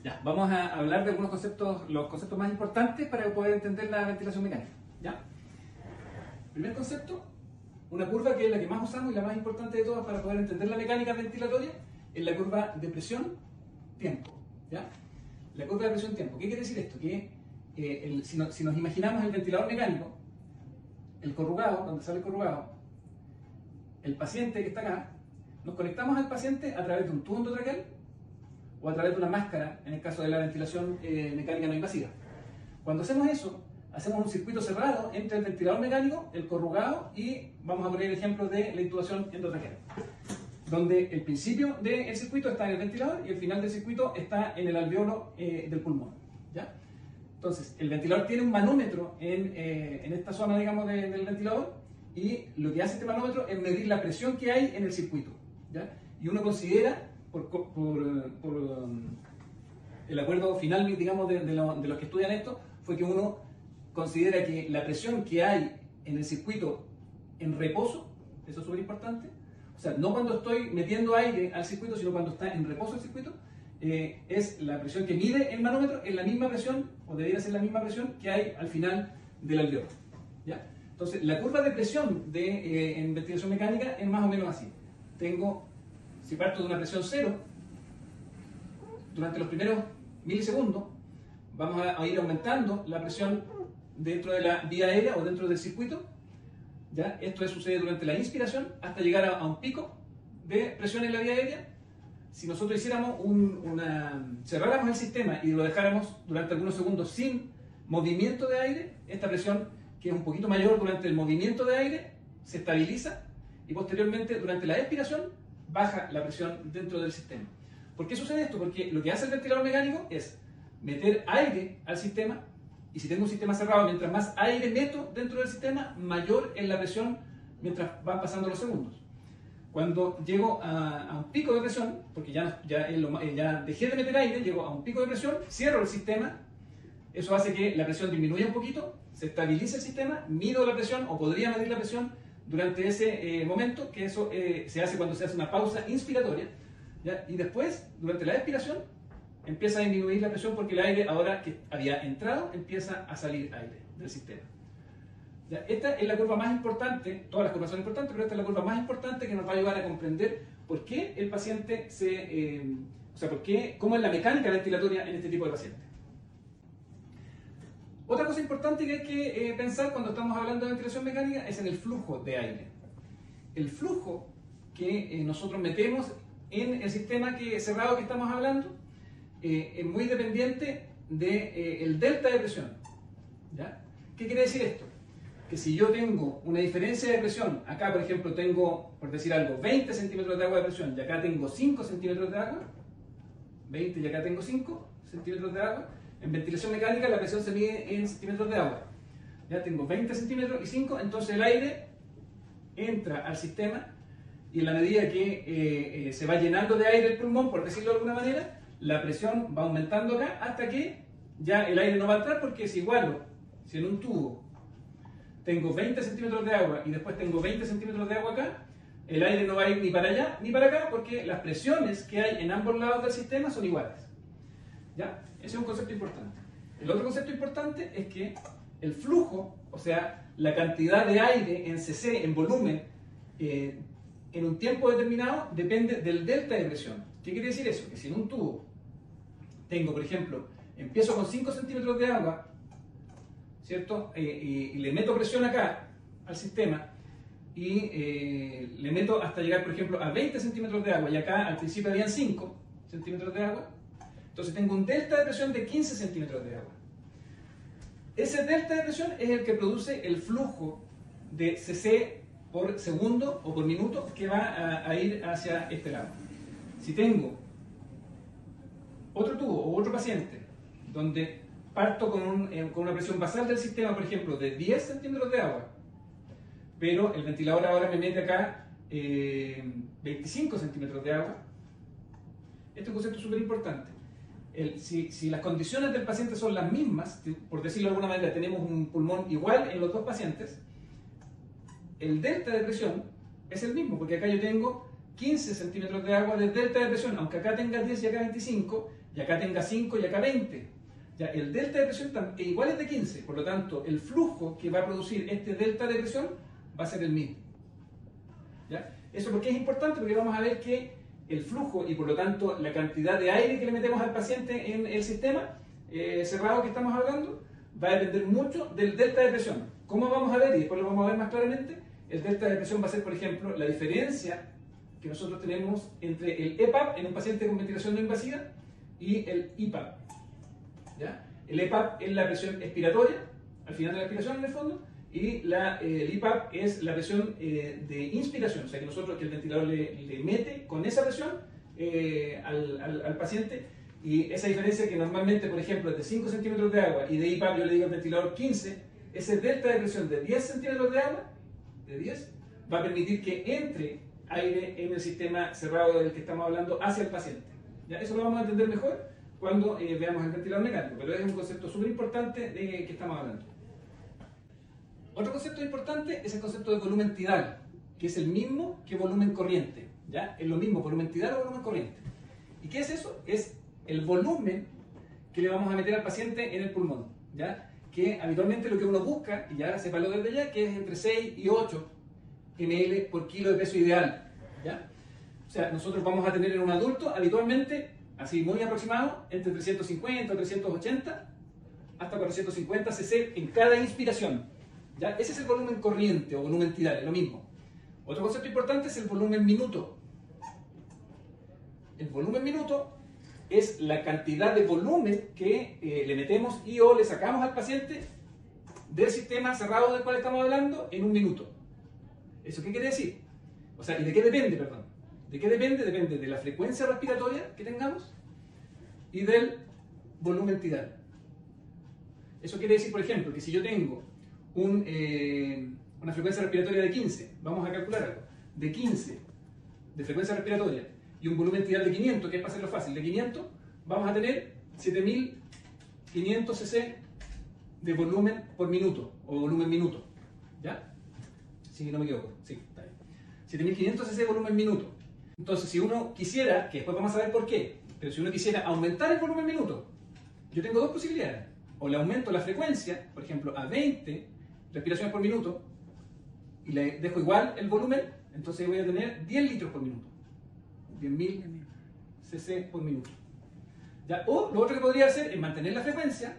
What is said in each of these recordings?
Ya, vamos a hablar de algunos conceptos, los conceptos más importantes para poder entender la ventilación mecánica. ¿Ya? Primer concepto, una curva que es la que más usamos y la más importante de todas para poder entender la mecánica ventilatoria, es la curva de presión-tiempo. ¿Ya? La curva de presión-tiempo. ¿Qué quiere decir esto? Que si nos imaginamos el ventilador mecánico, el corrugado, donde sale el corrugado, el paciente que está acá, nos conectamos al paciente a través de un tubo endotraqueal o a través de una máscara, en el caso de la ventilación mecánica no invasiva. Cuando hacemos eso, hacemos un circuito cerrado entre el ventilador mecánico, el corrugado y vamos a poner el ejemplo de la intubación endotraqueal, donde el principio del circuito está en el ventilador y el final del circuito está en el alveolo del pulmón. ¿Ya? Entonces, el ventilador tiene un manómetro en esta zona, digamos, del ventilador, y lo que hace este manómetro es medir la presión que hay en el circuito. ¿Ya? Y uno considera, por el acuerdo final, digamos, de los que estudian esto, fue que uno considera que la presión que hay en el circuito en reposo, eso es súper importante, o sea, no cuando estoy metiendo aire al circuito, sino cuando está en reposo el circuito, es la presión que mide el manómetro, es la misma presión, o debería ser la misma presión que hay al final del alveolo. ¿Ya? Entonces, la curva de presión en ventilación mecánica es más o menos así. Si parto de una presión 0, durante los primeros milisegundos, vamos a ir aumentando la presión dentro de la vía aérea o dentro del circuito. ¿Ya? Esto sucede durante la inspiración hasta llegar a un pico de presión en la vía aérea. Si nosotros hiciéramos cerráramos el sistema y lo dejáramos durante algunos segundos sin movimiento de aire, esta presión, que es un poquito mayor durante el movimiento de aire, se estabiliza y posteriormente durante la expiración baja la presión dentro del sistema. ¿Por qué sucede esto? Porque lo que hace el ventilador mecánico es meter aire al sistema, y si tengo un sistema cerrado, mientras más aire meto dentro del sistema, mayor es la presión mientras van pasando los segundos. Cuando llego a un pico de presión, porque ya dejé de meter aire, llego a un pico de presión, cierro el sistema, eso hace que la presión disminuya un poquito, se estabilice el sistema, mido la presión o podría medir la presión durante ese momento, que eso se hace cuando se hace una pausa inspiratoria, ¿ya? Y después, durante la expiración, empieza a disminuir la presión porque el aire, ahora que había entrado, empieza a salir aire del sistema. ¿Ya? Esta es la curva más importante, todas las curvas son importantes, pero esta es la curva más importante que nos va a ayudar a comprender por qué el paciente cómo es la mecánica ventilatoria en este tipo de pacientes. Otra cosa importante que hay que pensar cuando estamos hablando de ventilación mecánica es en el flujo de aire. El flujo que nosotros metemos en el sistema cerrado que estamos hablando es muy dependiente del delta de presión. ¿Ya? ¿Qué quiere decir esto? Que si yo tengo una diferencia de presión, acá por ejemplo tengo, por decir algo, 20 centímetros de agua de presión y acá tengo 5 centímetros de agua, 20 y acá tengo 5 centímetros de agua, en ventilación mecánica la presión se mide en centímetros de agua. Ya tengo 20 centímetros y 5, entonces el aire entra al sistema y en la medida que se va llenando de aire el pulmón, por decirlo de alguna manera, la presión va aumentando acá hasta que ya el aire no va a entrar, porque si igualo, si en un tubo tengo 20 centímetros de agua y después tengo 20 centímetros de agua acá, el aire no va a ir ni para allá ni para acá porque las presiones que hay en ambos lados del sistema son iguales. ¿Ya? Ese es un concepto importante. El otro concepto importante es que el flujo, o sea, la cantidad de aire en cc, en volumen, en un tiempo determinado, depende del delta de presión. ¿Qué quiere decir eso? Que si en un tubo tengo, por ejemplo, empiezo con 5 centímetros de agua, ¿cierto? Y le meto presión acá al sistema y le meto hasta llegar, por ejemplo, a 20 centímetros de agua, y acá al principio habían 5 centímetros de agua, entonces tengo un delta de presión de 15 centímetros de agua. Ese delta de presión es el que produce el flujo de cc por segundo o por minuto que va a ir hacia este lado. Si tengo otro tubo o otro paciente donde parto con una presión basal del sistema, por ejemplo, de 10 centímetros de agua, pero el ventilador ahora me mete acá 25 centímetros de agua, este es un concepto súper importante. Si las condiciones del paciente son las mismas, por decirlo de alguna manera, tenemos un pulmón igual en los dos pacientes, el delta de presión es el mismo, porque acá yo tengo 15 centímetros de agua de delta de presión, aunque acá tenga 10 y acá 25, y acá tenga 5 y acá 20, ya, el delta de presión igual es de 15, por lo tanto el flujo que va a producir este delta de presión va a ser el mismo. ¿Ya? Eso porque es importante, porque vamos a ver que el flujo y por lo tanto la cantidad de aire que le metemos al paciente en el sistema cerrado que estamos hablando va a depender mucho del delta de presión. ¿Cómo vamos a ver? Y después lo vamos a ver más claramente. El delta de presión va a ser, por ejemplo, la diferencia que nosotros tenemos entre el EPAP en un paciente con ventilación no invasiva y el IPAP. ¿Ya? El EPAP es la presión expiratoria, al final de la expiración en el fondo, y el IPAP es la presión de inspiración, o sea que que el ventilador le mete con esa presión al paciente, y esa diferencia que normalmente, por ejemplo, es de 5 centímetros de agua y de IPAP yo le digo al ventilador 15, ese delta de presión de 10 centímetros de agua, de 10, va a permitir que entre aire en el sistema cerrado del que estamos hablando hacia el paciente. ¿Ya? Eso lo vamos a entender mejor cuando veamos el ventilador mecánico, pero es un concepto súper importante de que estamos hablando. Otro concepto importante es el concepto de volumen tidal, que es el mismo que volumen corriente. ¿Ya? Es lo mismo, volumen tidal o volumen corriente. ¿Y qué es eso? Es el volumen que le vamos a meter al paciente en el pulmón. ¿Ya? Que habitualmente lo que uno busca, y ya sépalo desde ya, que es entre 6 y 8 ml por kilo de peso ideal. ¿Ya? O sea, nosotros vamos a tener en un adulto habitualmente, así muy aproximado, entre 350 o 380 hasta 450 cc en cada inspiración. ¿Ya? Ese es el volumen corriente o volumen tidal, es lo mismo. Otro concepto importante es el volumen minuto. El volumen minuto es la cantidad de volumen que le metemos y o le sacamos al paciente del sistema cerrado del cual estamos hablando en un minuto. ¿Eso qué quiere decir? O sea, ¿y de qué depende, perdón? ¿De qué depende? Depende de la frecuencia respiratoria que tengamos y del volumen tidal. Eso quiere decir, por ejemplo, que si yo tengo una frecuencia respiratoria de 15, vamos a calcular algo, de 15 de frecuencia respiratoria y un volumen tidal de 500, que es para hacerlo fácil, de 500, vamos a tener 7500 cc de volumen por minuto, o volumen minuto. ¿Ya? Si no me equivoco, sí, está bien. 7500 cc de volumen minuto. Entonces, si uno quisiera, que después vamos a ver por qué, pero si uno quisiera aumentar el volumen minuto, yo tengo dos posibilidades. O le aumento la frecuencia, por ejemplo, a 20 respiraciones por minuto, y le dejo igual el volumen, entonces voy a tener 10 litros por minuto. 10.000 cc por minuto. ¿Ya? O lo otro que podría hacer es mantener la frecuencia,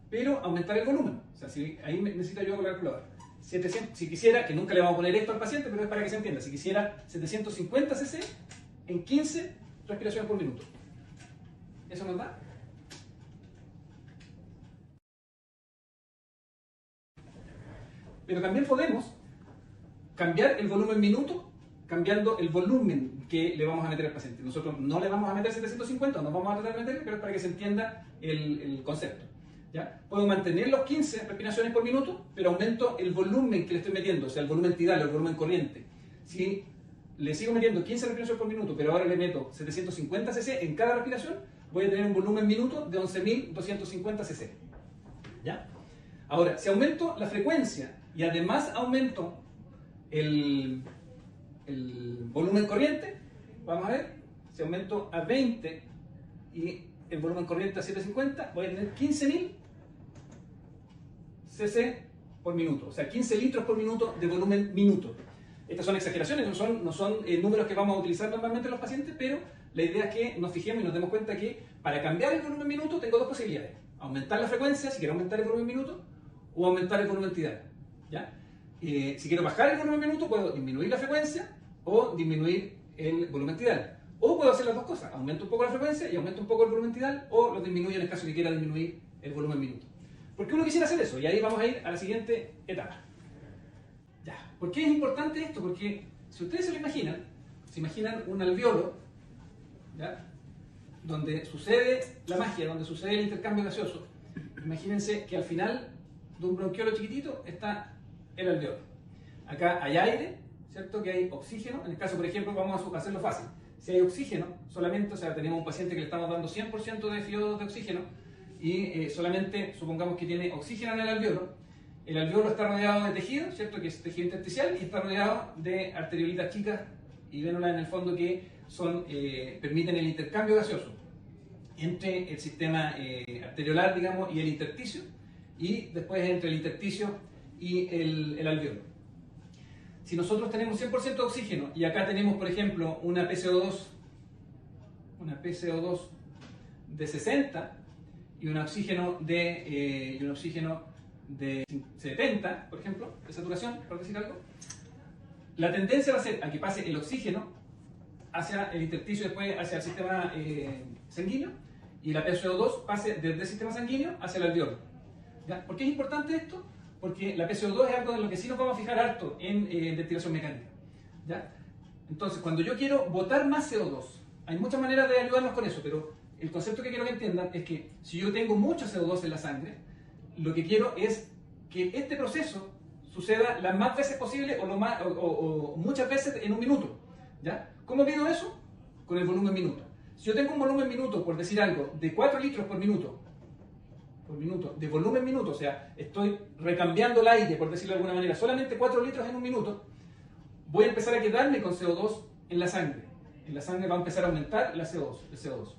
pero aumentar el volumen. O sea, ahí necesito yo con la calculadora. Si quisiera, que nunca le vamos a poner esto al paciente, pero es para que se entienda, si quisiera 750 cc en 15 respiraciones por minuto. ¿Eso nos da? Pero también podemos cambiar el volumen minuto cambiando el volumen que le vamos a meter al paciente. Nosotros no le vamos a meter 750, no vamos a tratar de meterle, pero es para que se entienda el concepto. ¿Ya? Puedo mantener los 15 respiraciones por minuto, pero aumento el volumen que le estoy metiendo, o sea, el volumen tidal, el volumen corriente. Si le sigo metiendo 15 respiraciones por minuto, pero ahora le meto 750 cc en cada respiración, voy a tener un volumen minuto de 11.250 cc. ¿Ya? Ahora, si aumento la frecuencia y además aumento el volumen corriente, vamos a ver, si aumento a 20 y el volumen corriente a 750, voy a tener 15.000 cc por minuto, o sea, 15 litros por minuto de volumen minuto. Estas son exageraciones, no son números que vamos a utilizar normalmente en los pacientes, pero la idea es que nos fijemos y nos demos cuenta que para cambiar el volumen minuto tengo dos posibilidades: aumentar la frecuencia, si quiero aumentar el volumen minuto, o aumentar el volumen tidal. ¿Ya? Si quiero bajar el volumen minuto, puedo disminuir la frecuencia o disminuir el volumen tidal. O puedo hacer las dos cosas: aumento un poco la frecuencia y aumento un poco el volumen tidal, o lo disminuyo en el caso que quiera disminuir el volumen minuto. ¿Por qué uno quisiera hacer eso? Y ahí vamos a ir a la siguiente etapa. Ya. ¿Por qué es importante esto? Porque si ustedes se imaginan un alveolo, ¿ya?, donde sucede la magia, donde sucede el intercambio gaseoso. Imagínense que al final de un bronquiolo chiquitito está el alveolo. Acá hay aire, ¿cierto? Que hay oxígeno. En el caso, por ejemplo, vamos a hacerlo fácil. Si hay oxígeno, solamente, o sea, tenemos un paciente que le estamos dando 100% de fiodos de oxígeno y solamente supongamos que tiene oxígeno en el alveolo está rodeado de tejido, ¿cierto? Que es tejido intersticial, y está rodeado de arteriolitas chicas y vénulas en el fondo que permiten el intercambio gaseoso. entre el sistema arteriolar, digamos, y el intersticio, y después entre el intersticio y el alveolo. Si nosotros tenemos 100% de oxígeno y acá tenemos, por ejemplo, una PCO2 de 60 y un oxígeno de 70, por ejemplo, de saturación, por decir algo, la tendencia va a ser a que pase el oxígeno hacia el intersticio y después hacia el sistema sanguíneo, y la PCO2 pase desde el sistema sanguíneo hacia el alveolo. ¿Ya? ¿Por qué es importante esto? Porque la PCO2 es algo en lo que sí nos vamos a fijar harto en ventilación mecánica. ¿Ya? Entonces, cuando yo quiero botar más CO2, hay muchas maneras de ayudarnos con eso, pero el concepto que quiero que entiendan es que si yo tengo mucho CO2 en la sangre, lo que quiero es que este proceso suceda las más veces posible o muchas veces en un minuto. ¿Ya? ¿Cómo mido eso? Con el volumen minuto. Si yo tengo un volumen minuto, por decir algo, de 4 litros por minuto, de volumen minuto, o sea, estoy recambiando el aire, por decirlo de alguna manera, solamente 4 litros en un minuto, voy a empezar a quedarme con CO2 en la sangre. En la sangre va a empezar a aumentar el CO2.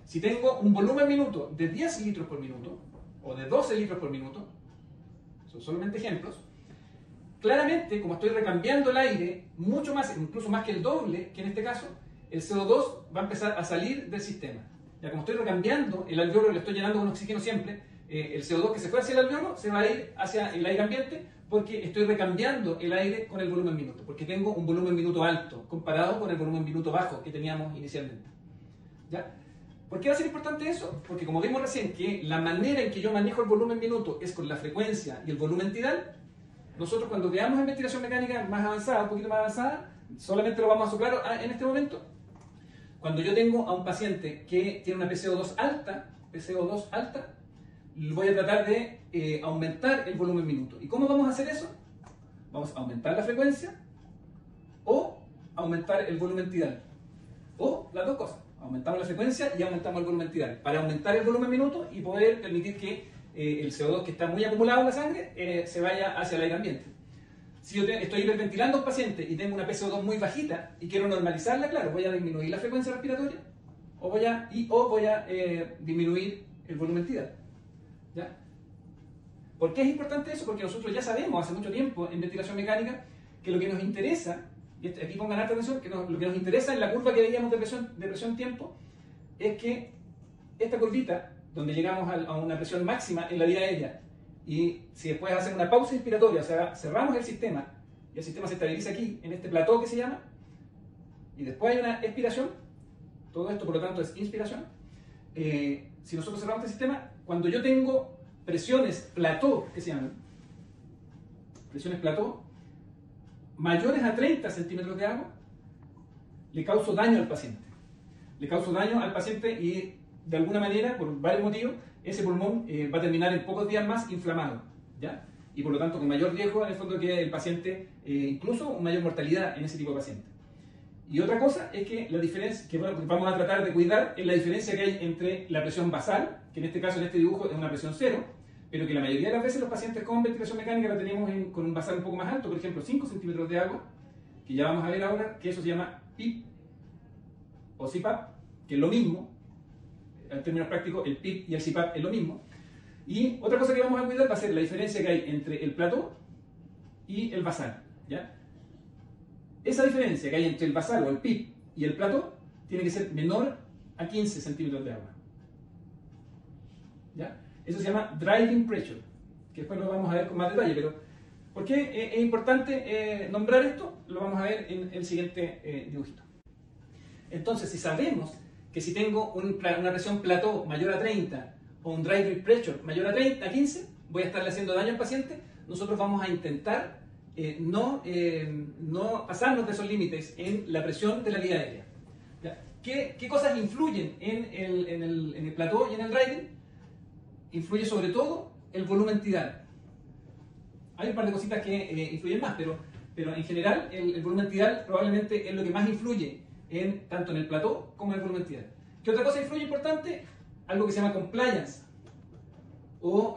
Si tengo un volumen minuto de 10 litros por minuto, o de 12 litros por minuto, son solamente ejemplos, claramente, como estoy recambiando el aire mucho más, incluso más que el doble, que en este caso, el CO2 va a empezar a salir del sistema. Ya como estoy recambiando el alveolo, le estoy llenando con oxígeno siempre, el CO2 que se fue hacia el alveolo se va a ir hacia el aire ambiente porque estoy recambiando el aire con el volumen minuto, porque tengo un volumen minuto alto comparado con el volumen minuto bajo que teníamos inicialmente. ¿Ya? ¿Por qué va a ser importante eso? Porque como vimos recién que la manera en que yo manejo el volumen minuto es con la frecuencia y el volumen tidal, nosotros cuando veamos en ventilación mecánica más avanzada, un poquito más avanzada, solamente lo vamos a soplar en este momento. Cuando yo tengo a un paciente que tiene una PCO2 alta, voy a tratar de aumentar el volumen minuto. ¿Y cómo vamos a hacer eso? Vamos a aumentar la frecuencia o aumentar el volumen tidal. O las dos cosas. Aumentamos la frecuencia y aumentamos el volumen tidal. Para aumentar el volumen minuto y poder permitir que el CO2 que está muy acumulado en la sangre se vaya hacia el aire ambiente. Si yo estoy hiperventilando a un paciente y tengo una PCO2 muy bajita y quiero normalizarla, claro, voy a disminuir la frecuencia respiratoria o voy a disminuir el volumen tidal. ¿Ya? ¿Por qué es importante eso? Porque nosotros ya sabemos hace mucho tiempo en ventilación mecánica que lo que nos interesa, y aquí pongan alta atención, que lo que nos interesa en la curva que veíamos de presión-tiempo es que esta curvita, donde llegamos a una presión máxima en la vía aérea, y si después hacemos una pausa inspiratoria, o sea, cerramos el sistema y el sistema se estabiliza aquí, en este plató que se llama, y después hay una expiración, todo esto por lo tanto es inspiración. Si nosotros cerramos este sistema, cuando yo tengo presiones plató, que se llaman, presiones plató, mayores a 30 centímetros de agua, le causo daño al paciente. Le causo daño al paciente y de alguna manera, por varios motivos, ese pulmón va a terminar en pocos días más inflamado, ¿ya? Y por lo tanto con mayor riesgo en el fondo que el paciente, incluso mayor mortalidad en ese tipo de pacientes. Y otra cosa es que la diferencia que vamos a tratar de cuidar es la diferencia que hay entre la presión basal, que en este caso en este dibujo es una presión 0, pero que la mayoría de las veces los pacientes con ventilación mecánica la tenemos con un basal un poco más alto, por ejemplo 5 centímetros de agua, que ya vamos a ver ahora que eso se llama PIP o CPAP, que es lo mismo. En términos prácticos, el PIP y el CPAP es lo mismo. Y otra cosa que vamos a cuidar va a ser la diferencia que hay entre el plató y el basal. ¿Ya? Esa diferencia que hay entre el basal o el PIP y el plató tiene que ser menor a 15 centímetros de agua. ¿Ya? Eso se llama driving pressure, que después lo vamos a ver con más detalle, pero ¿por qué es importante nombrar esto? Lo vamos a ver en el siguiente dibujito. Entonces, si sabemos que si tengo una presión plató mayor a 30 o un driving pressure mayor a 15, voy a estarle haciendo daño al paciente, nosotros vamos a intentar no pasarnos de esos límites en la presión de la vía aérea. ¿Ya? ¿Qué cosas influyen en el plató y en el driving? Influye sobre todo el volumen tidal. Hay un par de cositas que influyen más, pero en general el volumen tidal probablemente es lo que más influye tanto en el plató como en el volumen tidal. ¿Qué otra cosa influye importante? Algo que se llama compliance, o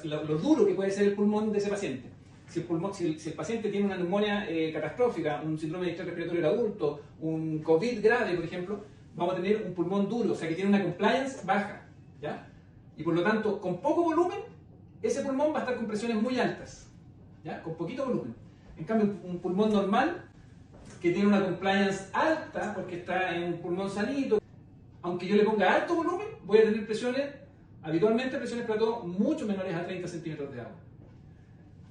lo duro que puede ser el pulmón de ese paciente. Si el paciente tiene una neumonía catastrófica, un síndrome de distrés respiratorio del adulto, un COVID grave, por ejemplo, vamos a tener un pulmón duro, o sea que tiene una compliance baja, ¿ya? Y por lo tanto, con poco volumen, ese pulmón va a estar con presiones muy altas, ¿ya? Con poquito volumen. En cambio, un pulmón normal, que tiene una compliance alta, porque está en un pulmón sanito, aunque yo le ponga alto volumen, voy a tener presiones, habitualmente presiones plató mucho menores a 30 centímetros de agua.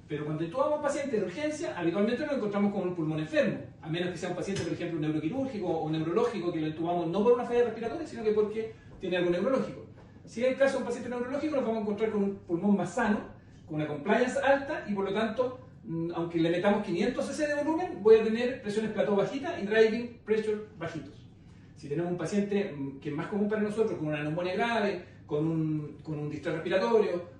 Pero cuando tomamos pacientes de urgencia, habitualmente nos encontramos con un pulmón enfermo, a menos que sea un paciente, por ejemplo, neuroquirúrgico o neurológico, que lo entubamos no por una falla respiratoria, sino que porque tiene algo neurológico. Si es el caso de un paciente neurológico, nos vamos a encontrar con un pulmón más sano, con una compliance alta, y por lo tanto, aunque le metamos 500 cc de volumen, voy a tener presiones plató bajitas y driving pressure bajitos. Si tenemos un paciente que es más común para nosotros, con una neumonía grave, con un distrés respiratorio,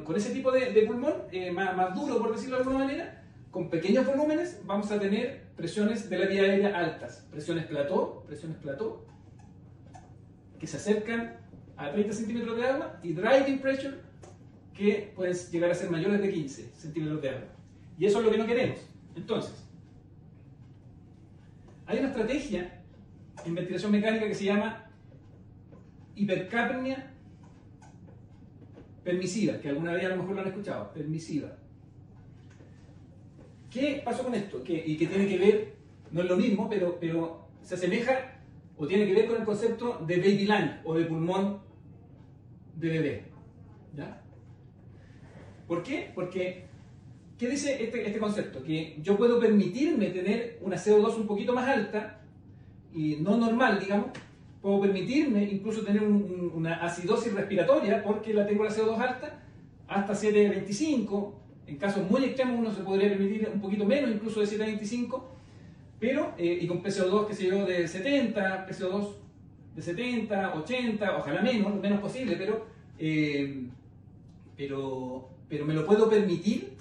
con ese tipo de pulmón, más duro por decirlo de alguna manera, con pequeños volúmenes vamos a tener presiones de la vía aérea altas, presiones plató, que se acercan a 30 centímetros de agua, y driving pressure, que pueden llegar a ser mayores de 15 centímetros de agua. Y eso es lo que no queremos. Entonces, hay una estrategia en ventilación mecánica que se llama hipercapnia permisiva, que alguna vez a lo mejor lo han escuchado, permisiva. ¿Qué pasó con esto? Y que tiene que ver, no es lo mismo, pero se asemeja o tiene que ver con el concepto de baby lung o de pulmón de bebé. ¿Ya? ¿Por qué? Porque, ¿qué dice este concepto? Que yo puedo permitirme tener una CO2 un poquito más alta, y no normal, digamos. Puedo permitirme incluso tener una acidosis respiratoria porque la tengo la CO2 alta, hasta 7,25. En casos muy extremos uno se podría permitir un poquito menos, incluso de 7,25, pero, y con PCO2, qué sé yo, de 70, PCO2 de 70, 80, ojalá menos, lo menos posible, pero me lo puedo permitir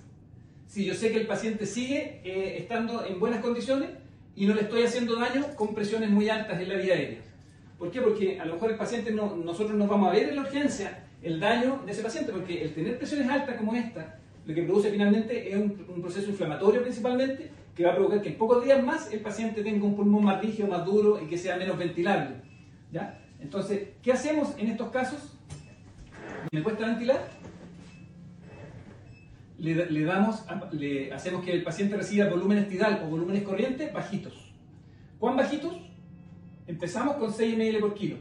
si yo sé que el paciente sigue estando en buenas condiciones y no le estoy haciendo daño con presiones muy altas en la vía aérea. ¿Por qué? Porque a lo mejor el paciente nosotros no vamos a ver en la urgencia el daño de ese paciente, porque el tener presiones altas como esta, lo que produce finalmente es un proceso inflamatorio principalmente, que va a provocar que en pocos días más el paciente tenga un pulmón más rígido, más duro y que sea menos ventilable. ¿Ya? Entonces, ¿qué hacemos en estos casos? ¿Me cuesta ventilar? Le hacemos que el paciente reciba volúmenes tidal o volúmenes corrientes bajitos. ¿Cuán bajitos? Empezamos con 6 ml por kilo.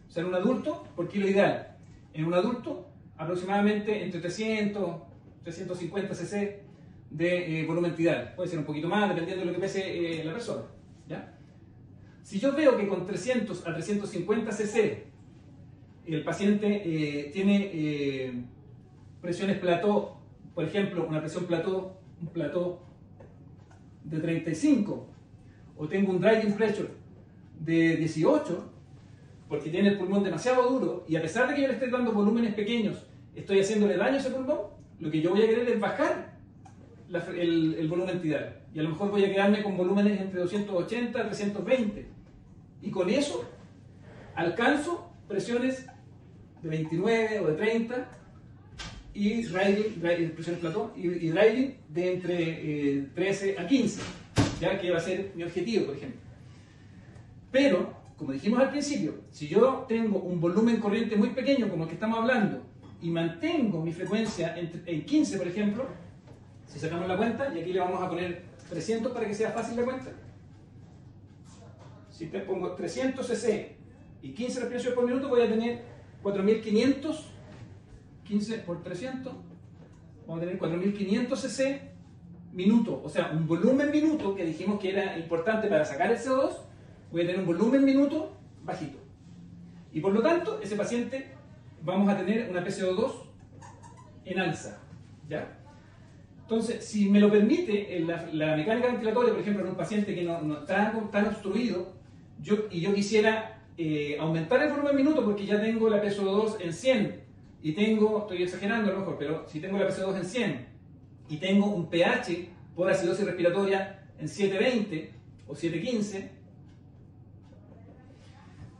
O sea, en un adulto, por kilo ideal. En un adulto, aproximadamente entre 300, 350 cc de volumen tidal. Puede ser un poquito más, dependiendo de lo que pese la persona. ¿Ya? Si yo veo que con 300 a 350 cc el paciente tiene presiones plató, por ejemplo, una presión plató, un plató de 35, o tengo un driving pressure de 18, porque tiene el pulmón demasiado duro, y a pesar de que yo le esté dando volúmenes pequeños, estoy haciéndole daño a ese pulmón, lo que yo voy a querer es bajar el volumen tidal. Y a lo mejor voy a quedarme con volúmenes entre 280 a 320. Y con eso alcanzo presiones de 29 o de 30, y presiones plató, y driving de entre 13 a 15, ya que va a ser mi objetivo, por ejemplo. Pero, como dijimos al principio, si yo tengo un volumen corriente muy pequeño, como el que estamos hablando, y mantengo mi frecuencia en 15, por ejemplo, si sacamos la cuenta, y aquí le vamos a poner 300 para que sea fácil la cuenta. Si te pongo 300 cc y 15 respiraciones por minuto, voy a tener 4500, 15 por 300, vamos a tener 4500 cc minuto, o sea, un volumen minuto que dijimos que era importante para sacar el CO2, voy a tener un volumen minuto bajito. Y por lo tanto, ese paciente vamos a tener una PCO2 en alza. ¿Ya? Entonces, si me lo permite, la mecánica ventilatoria, por ejemplo, en un paciente que no está tan obstruido, yo quisiera aumentar el volumen minuto porque ya tengo la PCO2 en 100 y estoy exagerando a lo mejor, pero si tengo la PCO2 en 100 y tengo un pH por acidosis respiratoria en 720 o 715,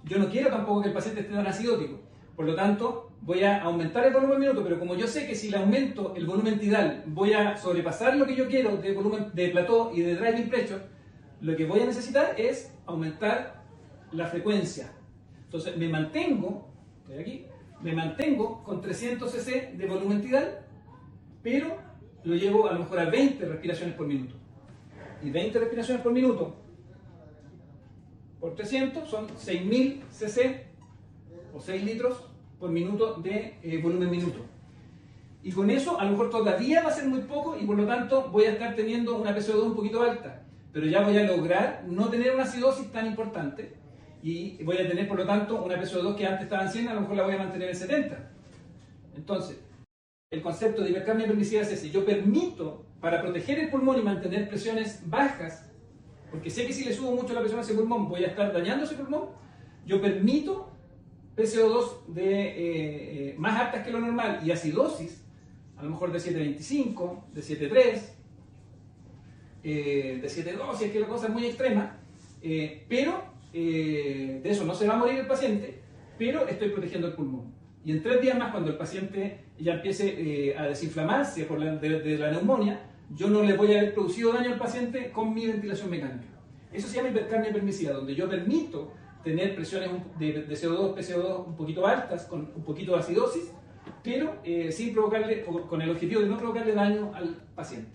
yo no quiero tampoco que el paciente esté tan acidótico. Por lo tanto, voy a aumentar el volumen minuto, pero como yo sé que si le aumento el volumen tidal voy a sobrepasar lo que yo quiero de volumen de plató y de driving pressure, lo que voy a necesitar es aumentar la frecuencia. Entonces me mantengo, estoy aquí, me mantengo con 300 cc de volumen tidal, pero lo llevo a lo mejor a 20 respiraciones por minuto. Y 20 respiraciones por minuto por 300 son 6000 cc o 6 litros por minuto de volumen minuto. Y con eso a lo mejor todavía va a ser muy poco y por lo tanto voy a estar teniendo una PCO2 un poquito alta, pero ya voy a lograr no tener una acidosis tan importante y voy a tener por lo tanto una PCO2 que antes estaba en 100, a lo mejor la voy a mantener en 70. Entonces, el concepto de hipercapnia permisiva es ese: yo permito, para proteger el pulmón y mantener presiones bajas, porque sé que si le subo mucho la presión a ese pulmón voy a estar dañando ese pulmón, yo permito PCO2 más altas que lo normal y acidosis, a lo mejor de 7.25, de 7.3, de 7.2, si es que la cosa es muy extrema, pero de eso no se va a morir el paciente, pero estoy protegiendo el pulmón. Y en 3 días más, cuando el paciente ya empiece a desinflamarse de la neumonía, yo no le voy a haber producido daño al paciente con mi ventilación mecánica. Eso se llama hipercapnia permisiva, donde yo permito tener presiones de CO2, PCO2 un poquito altas, con un poquito de acidosis, pero sin provocarle, con el objetivo de no provocarle daño al paciente.